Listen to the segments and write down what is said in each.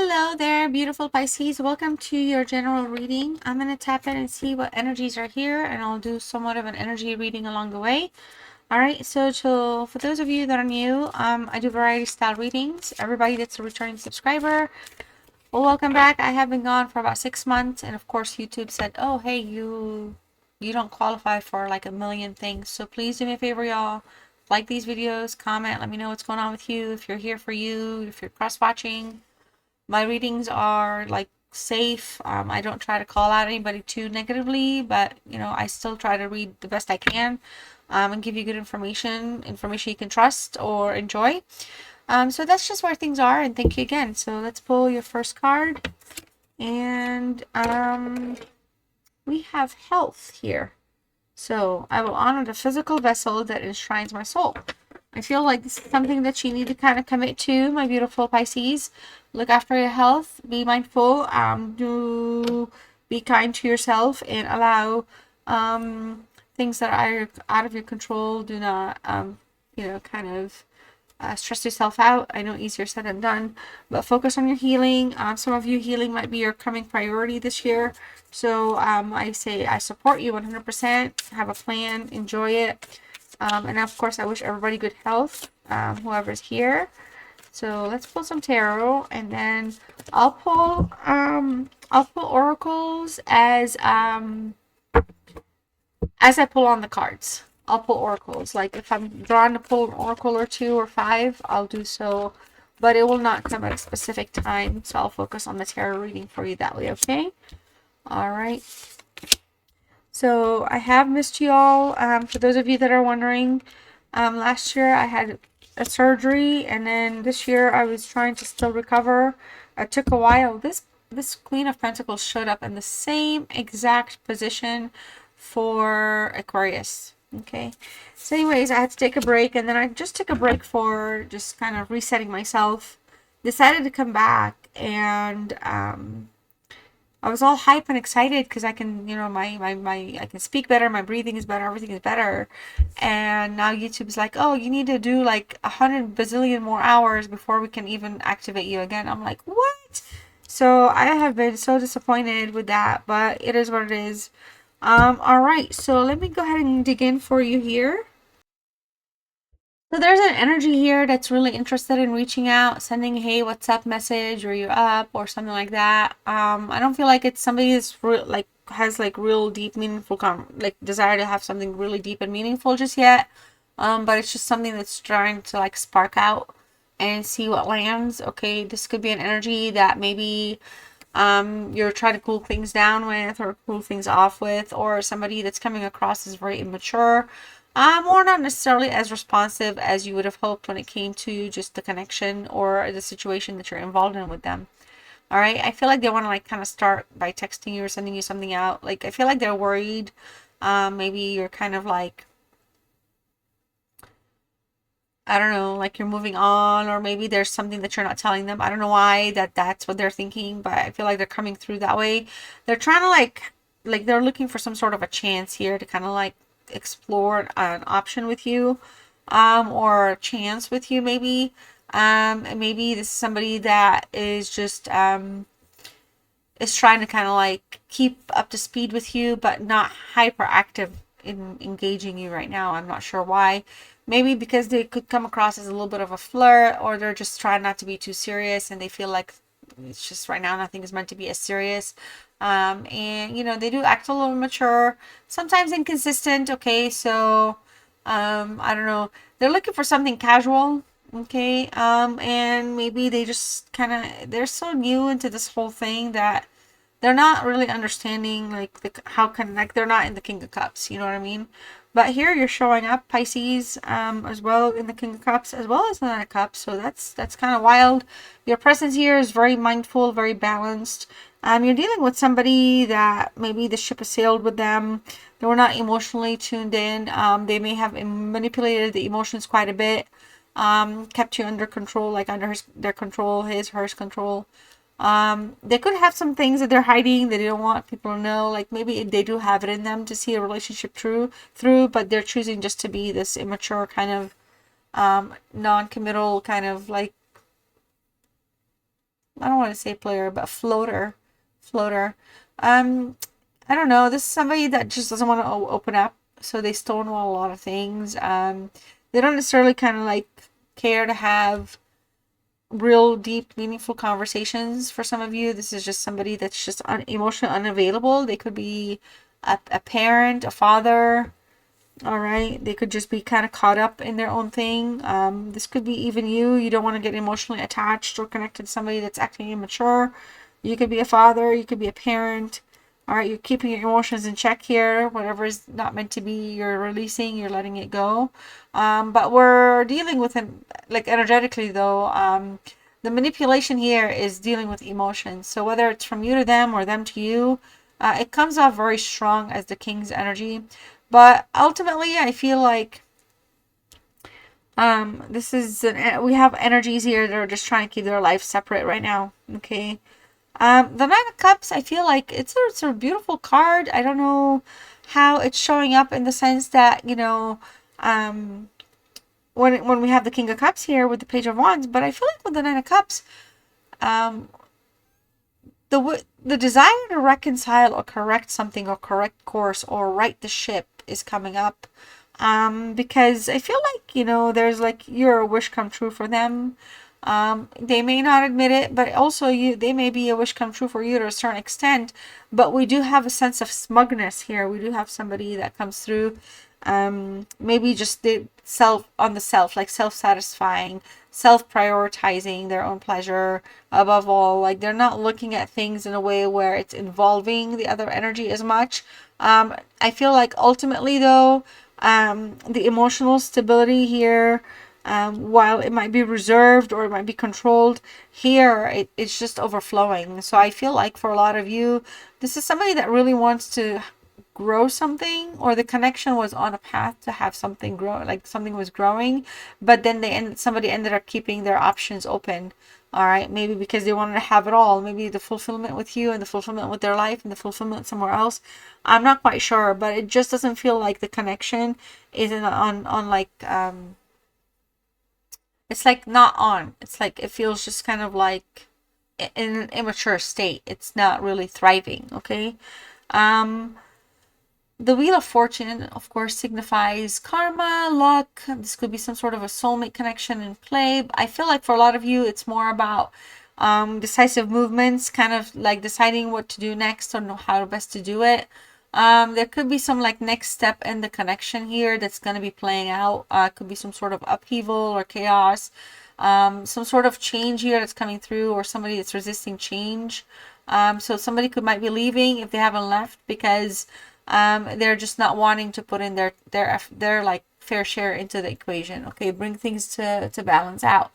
Hello there, beautiful Pisces. Welcome to your general reading. I'm going to tap in and see what energies are here, and I'll do somewhat of an energy reading along the way. All right, so for those of you that are new, I do variety style readings. Everybody that's a returning subscriber, well, welcome back. I have been gone for about 6 months, and of course, YouTube said, "Oh, hey, you don't qualify for like a million things." So please do me a favor, y'all. Like these videos, comment, let me know what's going on with you. If you're here for you, if you're cross watching. My readings are like safe. I don't try to call out anybody too negatively, but I still try to read the best I can, and give you good information you can trust or enjoy. So that's just where things are, and thank you again. So let's pull your first card, and we have health here. So I will honor the physical vessel that enshrines my soul. I feel like this is something that you need to kind of commit to, my beautiful Pisces. Look after your health. Be mindful. Do be kind to yourself and allow things that are out of your control. Do not, kind of stress yourself out. I know easier said than done, but focus on your healing. Some of you, healing might be your coming priority this year. So I say I support you 100%. Have a plan. Enjoy it. And of course, I wish everybody good health, whoever's here. So let's pull some tarot, and then I'll pull oracles as I pull on the cards. I'll pull oracles. Like if I'm drawn to pull an oracle or 2 or 5, I'll do so, but it will not come at a specific time. So I'll focus on the tarot reading for you that way. Okay. All right. So I have missed you all. For those of you that are wondering, last year I had a surgery, and then this year I was trying to still recover. It took a while. This Queen of Pentacles showed up in the same exact position for Aquarius. Okay. So anyways, I had to take a break, and then I just took a break for just kind of resetting myself. Decided to come back, and I was all hype and excited because I can, I can speak better, my breathing is better, everything is better. And now YouTube's like, oh, you need to do like 100 bazillion more hours before we can even activate you again. I'm like, what? So I have been so disappointed with that, but it is what it is. All right, so let me go ahead and dig in for you here. So there's an energy here that's really interested in reaching out, sending, hey, what's up message, or you're up, or something like that. I don't feel like it's somebody that's has like real deep, meaningful, desire to have something really deep and meaningful just yet. But it's just something that's trying to like spark out and see what lands. Okay, this could be an energy that maybe you're trying to cool things down with or cool things off with, or somebody that's coming across as very immature, or not necessarily as responsive as you would have hoped when it came to just the connection or the situation that you're involved in with them. All right, I feel like they want to like kind of start by texting you or sending you something out. Like I feel like they're worried. Maybe you're kind of like, I don't know, like you're moving on, or maybe there's something that you're not telling them. I don't know why that's what they're thinking, but I feel like they're coming through that way. They're trying to like they're looking for some sort of a chance here to kind of like explore an option with you, or a chance with you maybe. And maybe this is somebody that is just is trying to kind of like keep up to speed with you, but not hyperactive in engaging you right now. I'm not sure why. Maybe because they could come across as a little bit of a flirt, or they're just trying not to be too serious, and they feel like it's just right now nothing is meant to be as serious. And they do act a little mature, sometimes inconsistent. Okay, so I don't know. They're looking for something casual. Okay, and maybe they just kind of, they're so new into this whole thing that they're not really understanding like they're not in the King of Cups, you know what I mean? But here you're showing up, Pisces, as well in the King of Cups as well as the Nine of Cups. So that's kind of wild. Your presence here is very mindful, very balanced. You're dealing with somebody that maybe the ship has sailed with them. They were not emotionally tuned in. They may have manipulated the emotions quite a bit. Kept you under control, like under their control, hers control. They could have some things that they're hiding that they don't want people to know. Like maybe they do have it in them to see a relationship through, but they're choosing just to be this immature kind of non-committal kind of like I don't want to say player, but floater. I don't know. This is somebody that just doesn't want to open up, so they stonewall a lot of things. They don't necessarily kind of like care to have real deep, meaningful conversations. For some of you, this is just somebody that's just emotionally unavailable. They could be a parent, a father. All right, they could just be kind of caught up in their own thing. This could be even you. You don't want to get emotionally attached or connected to somebody that's acting immature. You could be a father. You could be a parent. All right, you're keeping your emotions in check here. Whatever is not meant to be, you're releasing, you're letting it go. But we're dealing with it, like energetically though. The manipulation here is dealing with emotions. So whether it's from you to them or them to you, it comes off very strong as the King's energy. But ultimately, I feel like this is we have energies here that are just trying to keep their life separate right now. Okay. The Nine of Cups, I feel like it's a beautiful card. I don't know how it's showing up in the sense that, you know, when we have the King of Cups here with the Page of Wands, but I feel like with the Nine of Cups, the desire to reconcile or correct something or correct course or right the ship is coming up. Because I feel like, you know, there's like you're a wish come true for them. They may not admit it, but also they may be a wish come true for you to a certain extent. But we do have a sense of smugness here. We do have somebody that comes through, maybe just like self-satisfying, self-prioritizing their own pleasure above all. Like they're not looking at things in a way where it's involving the other energy as much. I feel like ultimately though, the emotional stability here, while it might be reserved or it might be controlled, here it's just overflowing. So I feel like for a lot of you, this is somebody that really wants to grow something, or the connection was on a path to have something grow, like something was growing, but then somebody ended up keeping their options open. All right, maybe because they wanted to have it all, maybe the fulfillment with you and the fulfillment with their life and the fulfillment somewhere else. I'm not quite sure, but it just doesn't feel like the connection isn't on like it's like not on. It's like it feels just kind of like in an immature state. It's not really thriving. Okay. The Wheel of Fortune, of course, signifies karma, luck. This could be some sort of a soulmate connection in play. I feel like for a lot of you, it's more about decisive movements, kind of like deciding what to do next or know how best to do it. There could be some like next step in the connection here that's going to be playing out. Could be some sort of upheaval or chaos. Some sort of change here that's coming through, or somebody that's resisting change. So somebody might be leaving if they haven't left because they're just not wanting to put in their like fair share into the equation. Okay, bring things to balance out.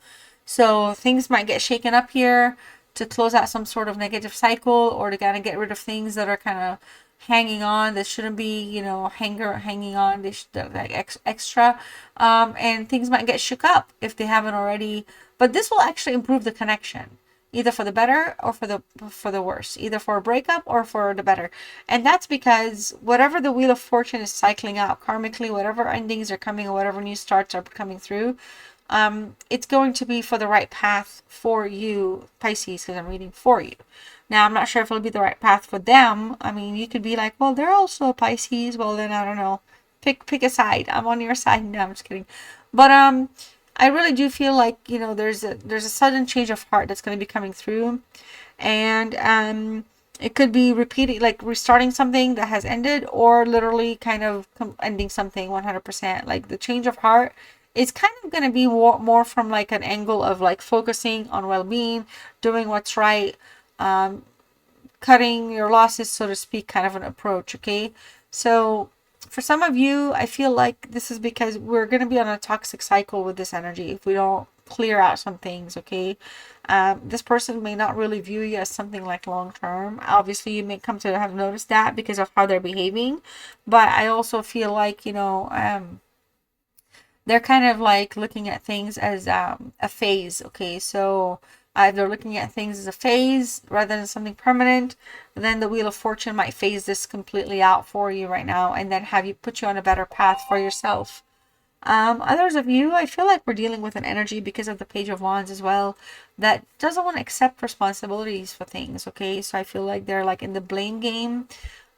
So things might get shaken up here to close out some sort of negative cycle, or to kind of get rid of things that are kind of hanging on that shouldn't be, you know, hanging on. They should like extra, and things might get shook up if they haven't already. But this will actually improve the connection, either for the better or for the worse, either for a breakup or for the better. And that's because whatever the Wheel of Fortune is cycling out karmically, whatever endings are coming or whatever new starts are coming through, it's going to be for the right path for you, Pisces, because I'm reading for you. Now, I'm not sure if it'll be the right path for them. I mean, you could be like, well, they're also a Pisces. Well, then I don't know. Pick a side. I'm on your side. No, I'm just kidding. But I really do feel like, you know, there's a sudden change of heart that's going to be coming through, and it could be repeating, like restarting something that has ended, or literally kind of ending something 100%. Like the change of heart is kind of going to be more from like an angle of like focusing on well-being, doing what's right, cutting your losses, so to speak, kind of an approach. Okay, so for some of you, I feel like this is because we're going to be on a toxic cycle with this energy if we don't clear out some things. Okay, this person may not really view you as something like long term. Obviously, you may come to have noticed that because of how they're behaving, but I also feel like, you know, they're kind of like looking at things as a phase. Okay, so if they're looking at things as a phase rather than something permanent, then the Wheel of Fortune might phase this completely out for you right now, and then have you put you on a better path for yourself. Others of you, I feel like we're dealing with an energy because of the Page of Wands as well that doesn't want to accept responsibilities for things. Okay, so I feel like they're like in the blame game,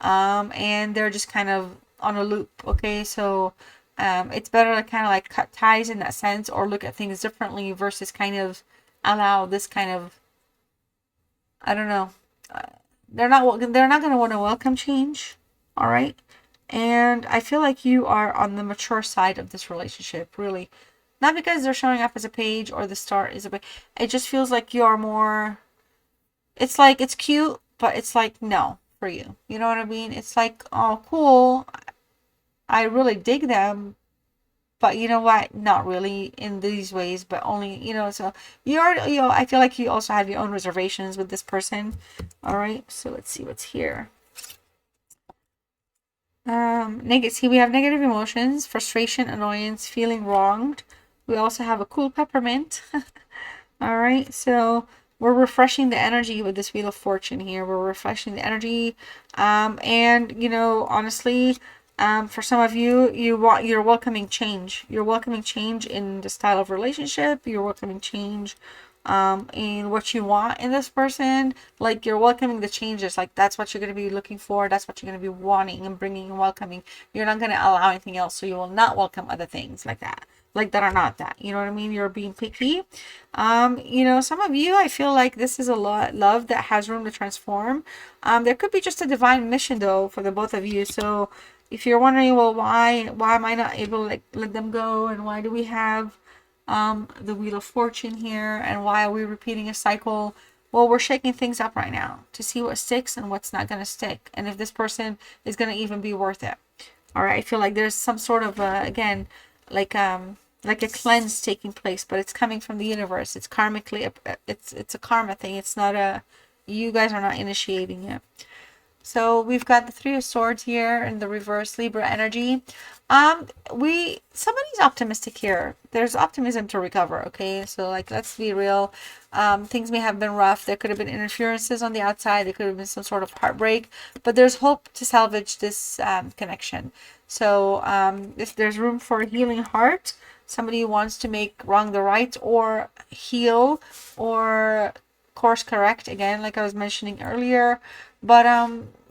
and they're just kind of on a loop. Okay, so it's better to kind of like cut ties in that sense, or look at things differently versus kind of allow this kind of, I don't know. They're not going to want to welcome change. All right. And I feel like you are on the mature side of this relationship, really. Not because they're showing up as a page or the star is a page. It just feels like you are more, it's like it's cute, but it's like no for you. You know what I mean? It's like, oh, cool. I really dig them, but you know what? Not really in these ways, but only, so I feel like you also have your own reservations with this person. All right. So let's see what's here. See, we have negative emotions, frustration, annoyance, feeling wronged. We also have a cool peppermint. All right, so we're refreshing the energy with this Wheel of Fortune here. We're refreshing the energy, and honestly, for some of you, you're welcoming change. You're welcoming change in the style of relationship. You're welcoming change in what you want in this person. Like, you're welcoming the changes. Like, that's what you're going to be looking for. That's what you're going to be wanting and bringing and welcoming. You're not going to allow anything else, so you will not welcome other things like that, like that are not that. You know what I mean? You're being picky. Some of you, I feel like this is a lot love that has room to transform. There could be just a divine mission though for the both of you. So if you're wondering, well, why am I not able to like let them go, and why do we have the Wheel of Fortune here, and why are we repeating a cycle? Well, we're shaking things up right now to see what sticks and what's not going to stick, and if this person is going to even be worth it. All right, I feel like there's some sort of again, like a cleanse taking place, but it's coming from the universe. It's karmically, it's a karma thing. It's not you guys are not initiating it. So we've got the Three of Swords here in the reverse, Libra energy. Somebody's optimistic here. There's optimism to recover. Okay, so like, let's be real. Things may have been rough. There could have been interferences on the outside. There could have been some sort of heartbreak, but there's hope to salvage this connection. So if there's room for a healing heart, somebody who wants to make wrong the right, or heal, or course correct, again, like I was mentioning earlier. But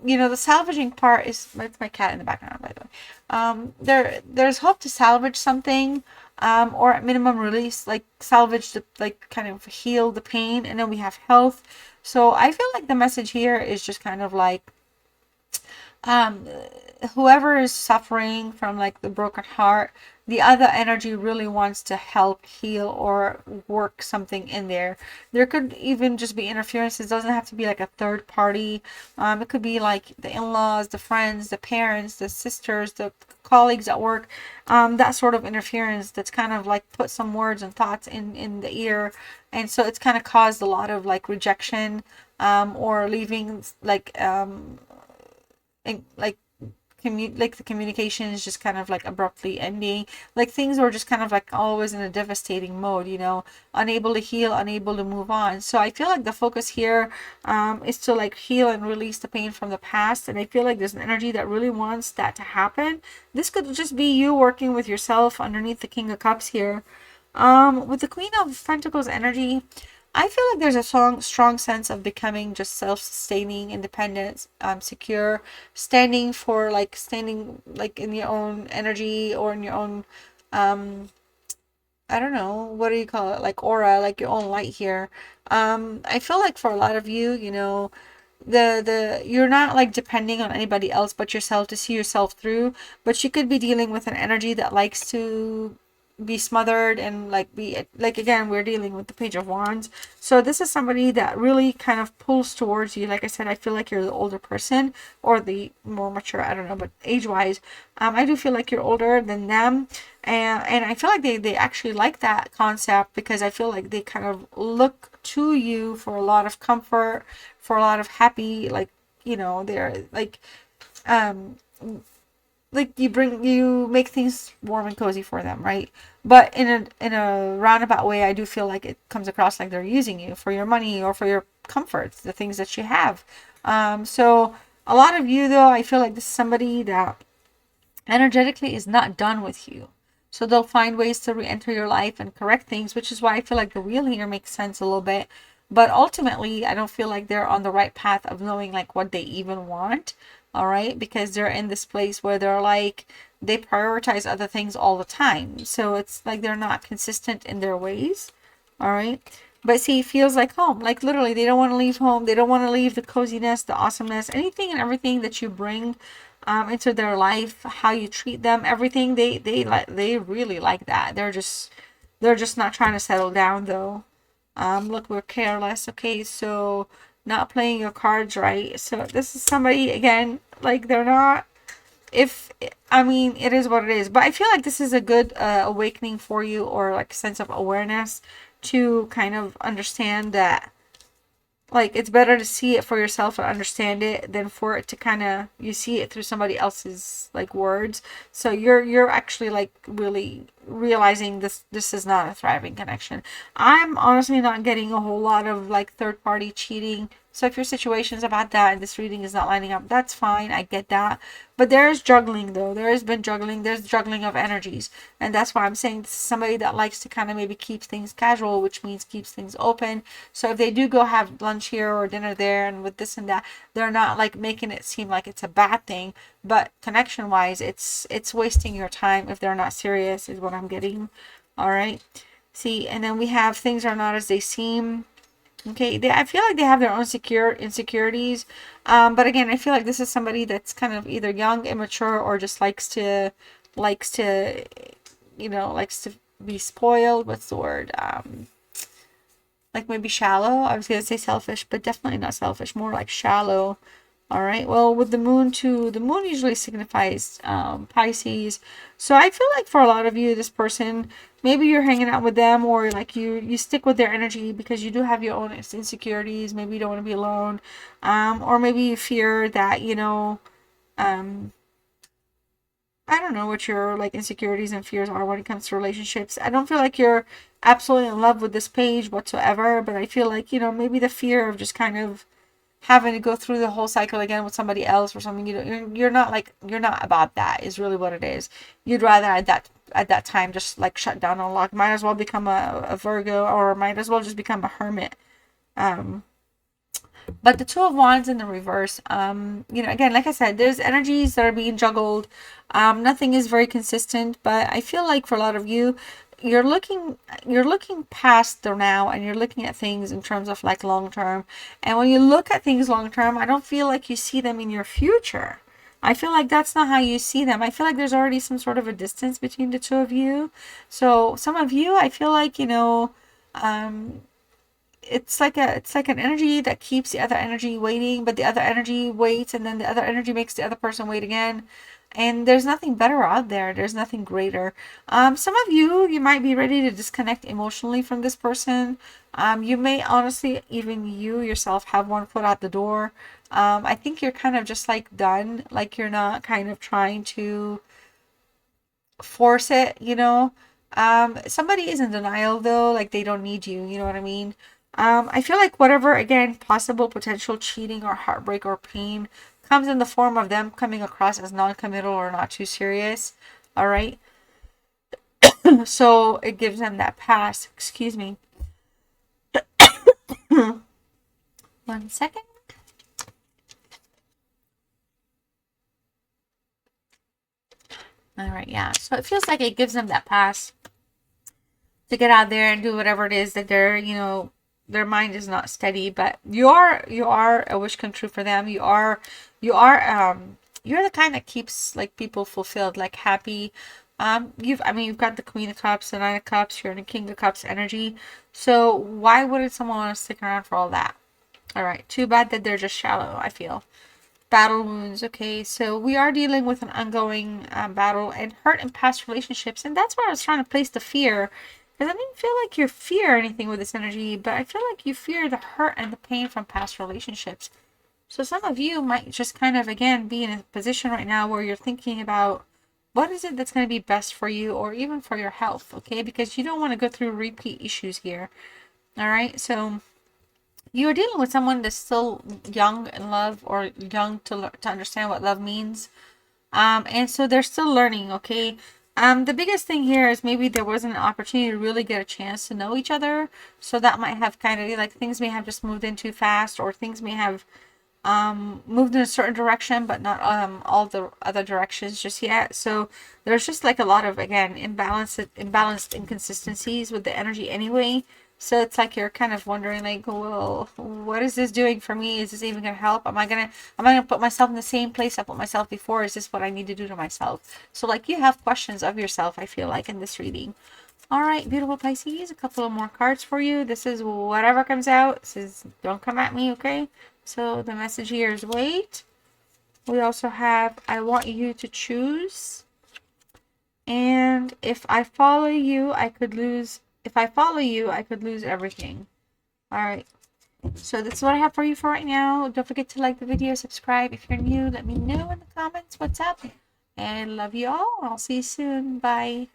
the salvaging part is, it's my cat in the background, by the way. There's hope to salvage something, or at minimum release, like salvage the, like, kind of heal the pain. And then we have health. So I feel like the message here is just kind of like, whoever is suffering from like the broken heart, the other energy really wants to help heal or work something in there. There could even just be interferences. It doesn't have to be like a third party. It could be like the in-laws, the friends, the parents, the sisters, the colleagues at work. That sort of interference that's kind of like put some words and thoughts in the ear. And so it's kind of caused a lot of like rejection, or leaving like, like like the communication is just kind of like abruptly ending. Like, things were just kind of like always in a devastating mode, unable to heal, unable to move on. So I feel like the focus here is to like heal and release the pain from the past. And I feel like there's an energy that really wants that to happen. This could just be you working with yourself underneath the King of Cups here. With the Queen of Pentacles energy, I feel like there's a strong sense of becoming just self-sustaining, independent, secure, standing in your own energy, or in your own, I don't know, what do you call it? Like aura, like your own light here. I feel like for a lot of you, you're not like depending on anybody else but yourself to see yourself through, but you could be dealing with an energy that likes to be smothered and like be like, again, we're dealing with the Page of Wands. So this is somebody that really kind of pulls towards you. Like I said, I feel like you're the older person, or the more mature, I don't know, but age wise, I do feel like you're older than them. And I feel like they actually like that concept, because I feel like they kind of look to you for a lot of comfort, for a lot of happy, like, they're um like you make things warm and cozy for them, right? But in a roundabout way, I do feel like it comes across like they're using you for your money or for your comforts, the things that you have. So a lot of you, though, I feel like this is somebody that energetically is not done with you. So they'll find ways to re-enter your life and correct things, which is why I feel like the wheel here makes sense a little bit. But ultimately, I don't feel like they're on the right path of knowing like what they even want. All right, because they're in this place where they're like, they prioritize other things all the time. So it's like they're not consistent in their ways. All right. But see, it feels like home. Like literally, they don't want to leave home. They don't want to leave the coziness, the awesomeness, anything and everything that you bring into their life, how you treat them, everything. They really like that. They're just not trying to settle down though. Look, we're careless. Okay, so not playing your cards right. So this is somebody again, like they're not. If I mean, it is what it is, but I feel like this is a good awakening for you, or like a sense of awareness to kind of understand that like it's better to see it for yourself and understand it than for it to kind of you see it through somebody else's like words. So you're actually like really realizing this is not a thriving connection. I'm honestly not getting a whole lot of like third party cheating. So if your situation is about that and this reading is not lining up, that's fine. I get that. But there is juggling though. There has been juggling. There's juggling of energies. And that's why I'm saying this is somebody that likes to kind of maybe keep things casual, which means keeps things open. So if they do go have lunch here or dinner there and with this and that, they're not like making it seem like it's a bad thing. But connection wise, it's wasting your time if they're not serious is what I'm getting. All right. See, and then we have things are not as they seem. Okay, I feel like they have their own insecurities. But again, I feel like this is somebody that's kind of either young, immature, or just likes to, likes to be spoiled. What's the word? Like maybe shallow. I was gonna say selfish, but definitely not selfish. More like shallow. All right. Well, with the moon too, the moon usually signifies Pisces. So I feel like for a lot of you, this person, maybe you're hanging out with them, or like you stick with their energy because you do have your own insecurities. Maybe you don't want to be alone, or maybe you fear that um, I don't know what your like insecurities and fears are when it comes to relationships. I don't feel like you're absolutely in love with this page whatsoever, but I feel like maybe the fear of just kind of having to go through the whole cycle again with somebody else or something. You're not like, you're not about that is really what it is. You'd rather at that time just like shut down and lock. Might as well become a Virgo, or might as well just become a hermit. But the Two of Wands in the reverse, again, like I said, there's energies that are being juggled. Nothing is very consistent, but I feel like for a lot of you, you're looking past the now, and you're looking at things in terms of like long term. And when you look at things long term, I don't feel like you see them in your future. I feel like that's not how you see them. I feel like there's already some sort of a distance between the two of you. So some of you, I feel like, it's like an energy that keeps the other energy waiting, but the other energy waits, and then the other energy makes the other person wait again. And there's nothing better out there. There's nothing greater. Some of you might be ready to disconnect emotionally from this person. You may honestly, even you yourself, have one foot out the door. I think you're kind of just like done. Like you're not kind of trying to force it. Somebody is in denial though, like they don't need you, you know what I mean? I feel like whatever, again, possible potential cheating or heartbreak or pain comes in the form of them coming across as non-committal or not too serious. All right. So it gives them that pass. Excuse me. 1 second. All right. Yeah. So it feels like it gives them that pass to get out there and do whatever it is that their mind is not steady, but you are a wish come true for them. You're the kind that keeps like people fulfilled, like happy. You've got the Queen of Cups, the Nine of Cups, you're in the King of Cups energy. So why wouldn't someone want to stick around for all that? All right, too bad that they're just shallow, I feel. Battle wounds. Okay, so we are dealing with an ongoing battle and hurt in past relationships, and that's where I was trying to place the fear, because I didn't feel like you fear anything with this energy, but I feel like you fear the hurt and the pain from past relationships. So some of you might just kind of, again, be in a position right now where you're thinking about what is it that's going to be best for you, or even for your health, okay? Because you don't want to go through repeat issues here. All right, so you're dealing with someone that's still young in love, or young to understand what love means. And so they're still learning, okay? The biggest thing here is maybe there wasn't an opportunity to really get a chance to know each other. So that might have kind of like things may have just moved in too fast, or things may have moved in a certain direction, but not all the other directions just yet. So there's just like a lot of, again, imbalanced inconsistencies with the energy anyway. So it's like you're kind of wondering, like, well, what is this doing for me? Is this even gonna help? Am I gonna put myself in the same place I put myself before? Is this what I need to do to myself? So like you have questions of yourself, I feel like, in this reading. All right, beautiful Pisces, a couple of more cards for you. This is whatever comes out. This is, don't come at me, okay? So the message here is wait. We also have, I want you to choose. And if I follow you, I could lose. If I follow you, I could lose everything. All right. So that's what I have for you for right now. Don't forget to like the video, subscribe. If you're new, let me know in the comments what's up. And love you all. I'll see you soon. Bye.